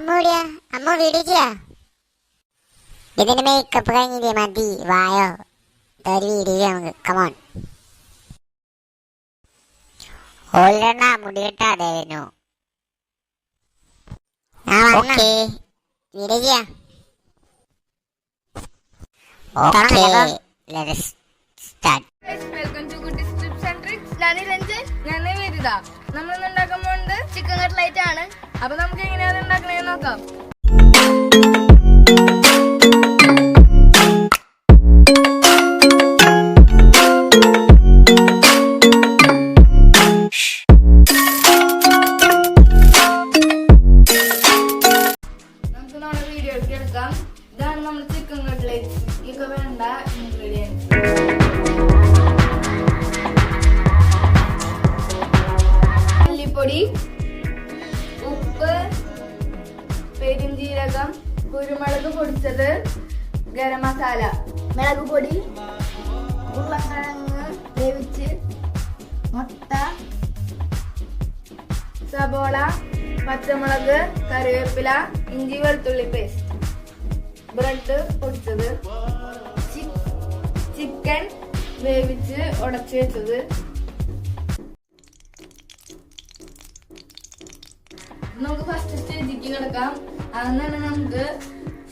അമ്മ എവിടെയാ? അമ്മ വീഡിയോ ചെയ്യാ. ഇതിന് മേക്കപ്പ് കഴിഞ്ഞില്ലേ? മതി, വായോ. ഒരു വീഡിയോ ചെയ്യാം നമുക്ക്. കമോൺ. ഓൾറെഡ മുടി കെട്ടാതെ വരുന്നു. ഓക്കേ, വീഡിയോ ചെയ്യാം. Okay, let's start. Welcome to good tips and tricks. ഞാൻ രഞ്ജൻ, ഞാൻ വേദിത. നമ്മൾ ഇന്ന് ഉണ്ടാക്കാൻ പോകുന്നത് ചിക്കൻ കട്ട്ലൈറ്റ് ആണ്. അപ്പൊ നമുക്ക് എങ്ങനെയാണ് ഉണ്ടാക്കണേന്ന് നോക്കാം. നമുക്ക് നമ്മുടെ വീഡിയോയിലേക്ക് എടുക്കാം. ഇതാണ് നമ്മുടെ ചിക്കൻ കട്ട്ലൈറ്റ്. ഇതൊക്കെ വേണ്ട ഇൻഗ്രീഡിയൻസ്: മല്ലിപ്പൊടി, ഉപ്പ്, പെരുംജീരകം, കുരുമുളക് പൊടിച്ചത്, ഗരം മസാല, മുളക് പൊടി, ഉരുളക്കിഴങ്ങ് വേവിച്ച്, മുട്ട, സബോള, പച്ചമുളക്, കറിവേപ്പില, ഇഞ്ചി വെളുത്തുള്ളി പേസ്റ്റ്, ബ്രെഡ് പൊടിച്ചത്, ചിക്കൻ വേവിച്ച് ഉടച്ചു വെച്ചത്. നമുക്ക് ഫസ്റ്റ് സ്റ്റേജിക്ക് കിടക്കാം. അന്ന് തന്നെ നമുക്ക്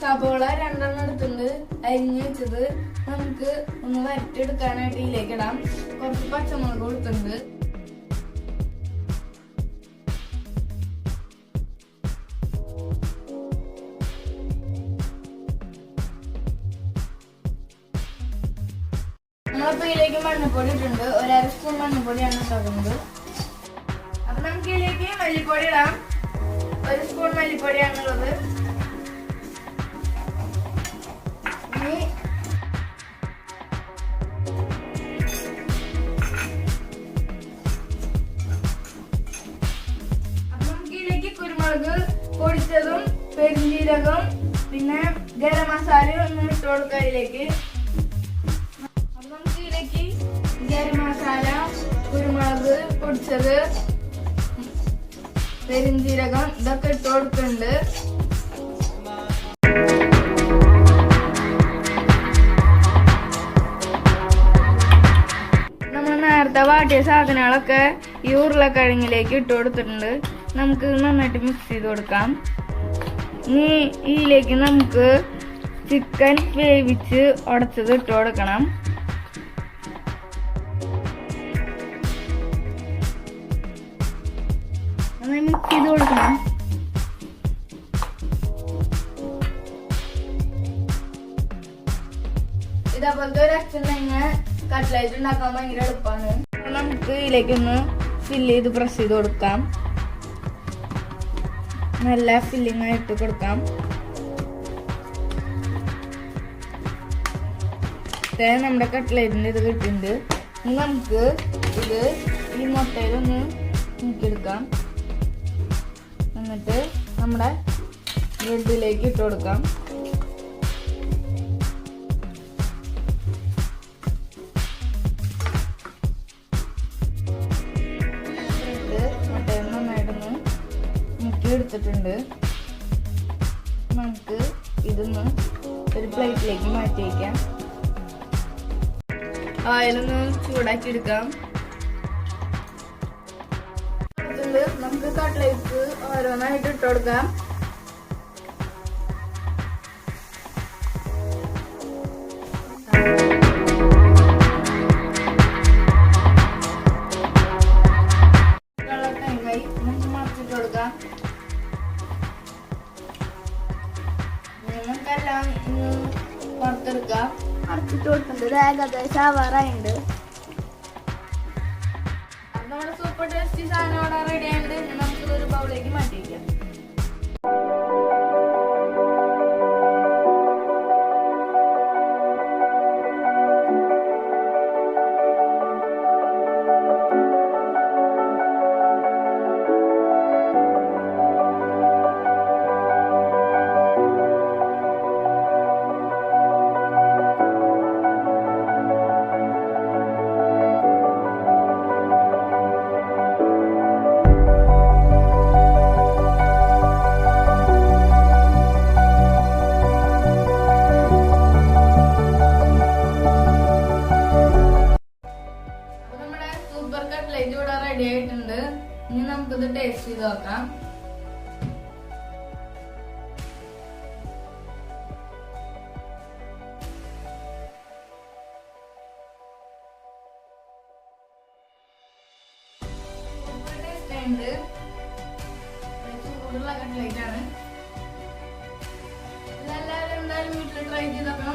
സബോള 2 എടുത്തുണ്ട് അരിഞ്ഞു വെച്ചത് നമുക്ക് ഒന്ന് വരട്ടിയെടുക്കാനായിട്ട് ഇതിലേക്ക് ഇടാം. കുറച്ച് പച്ചമുളക് കൊടുത്തിട്ടുണ്ട്. നമ്മളിപ്പോ ഇതിലേക്ക് മഞ്ഞപ്പൊടി ഇട്ടുണ്ട്. 1/2 സ്പൂൺ മഞ്ഞപ്പൊടിയാണ് ഇട്ടുന്നത്. അപ്പൊ നമുക്ക് ഇതിലേക്ക് മല്ലിപ്പൊടി ഇടാം. 1 സ്പൂൺ മല്ലിപ്പൊടിയാണുള്ളത്. അപ്പൊ നമുക്ക് ഇതിലേക്ക് കുരുമുളക് പൊടിച്ചതും പെരുംജീരകം പിന്നെ ഗരം മസാലയും ഒന്ന് ഇട്ട് കൊടുക്കാം ഇതിലേക്ക്. അപ്പൊ നമുക്ക് ഇതിലേക്ക് ഗരം മസാല, കുരുമുളക് പൊടിച്ചത്, പെരുംജീരകം ഇതൊക്കെ ഇട്ട് കൊടുക്കുന്നുണ്ട്. നമ്മൾ നേരത്തെ വാട്ടിയ സാധനങ്ങളൊക്കെ ഈ ഉരുളക്കിഴങ്ങിലേക്ക് ഇട്ട് കൊടുത്തിട്ടുണ്ട്. നമുക്ക് നന്നായിട്ട് മിക്സ് ചെയ്ത് കൊടുക്കാം. ഇനി ഇതിലേക്ക് നമുക്ക് ചിക്കൻ വേവിച്ച് ഉടച്ചത് ഇട്ട് കൊടുക്കണം. മിക്സ് ചെയ്ത് കൊടുക്കണം. ഇതേപോലത്തെ ഒരു അച്ഛനെ കട്ട്ലൈറ്റ് ഉണ്ടാക്കാൻ ഭയങ്കര എളുപ്പമാണ്. നമുക്ക് ഇതിലേക്കൊന്ന് ഫില്ല് ചെയ്ത് പ്രസ് ചെയ്ത് കൊടുക്കാം. നല്ല ഫില്ലിങ് ആയിട്ട് കൊടുക്കാം. നമ്മുടെ കട്ട്ലൈറ്റിന്റെ ഇത് കിട്ടിയിട്ടുണ്ട്. നമുക്ക് ഇത് ഈ മുട്ടയിലൊന്ന് മുക്കിയെടുക്കാം. എന്നിട്ട് നമ്മുടെ ബ്രെഡിലേക്ക് ഇട്ട് കൊടുക്കാം. ബ്രെഡ് മുട്ടയിൽ നന്നായിട്ടൊന്ന് മുക്കിയെടുത്തിട്ടുണ്ട്. നമുക്ക് ഇതൊന്ന് ഒരു പ്ലേറ്റിലേക്ക് മാറ്റി വയ്ക്കാം. ഓയിലൊന്ന് ചൂടാക്കി എടുക്കാം. നമുക്ക് കട്ട്ലൈറ്റ് ഓരോന്നായിട്ട് ഇട്ട് കൊടുക്കാം. നമുക്ക് മറിച്ചിട്ട് കൊടുക്കാം. നമുക്കെല്ലാം പുറത്തെടുക്കാം. മറിച്ചിട്ട് കൊടുക്കുന്നുണ്ട്. ഏകദേശം ആവാറായിട്ടുണ്ട്. നമ്മുടെ സൂപ്പർ ടേസ്റ്റി സാധനം അവിടെ റെഡി ആയിട്ട് നമുക്ക് ഒരു ബൗളിലേക്ക് മാറ്റി വയ്ക്കാം. നമുക്കിത് ടേസ്റ്റ് ചെയ്ത് നോക്കാം. ഉണ്ട് ചൂടുള്ള കട്ട്ലേറ്റ് ആണ്. ഇതെല്ലാവരും എന്തായാലും വീട്ടിൽ ട്രൈ ചെയ്ത് നോക്കണം.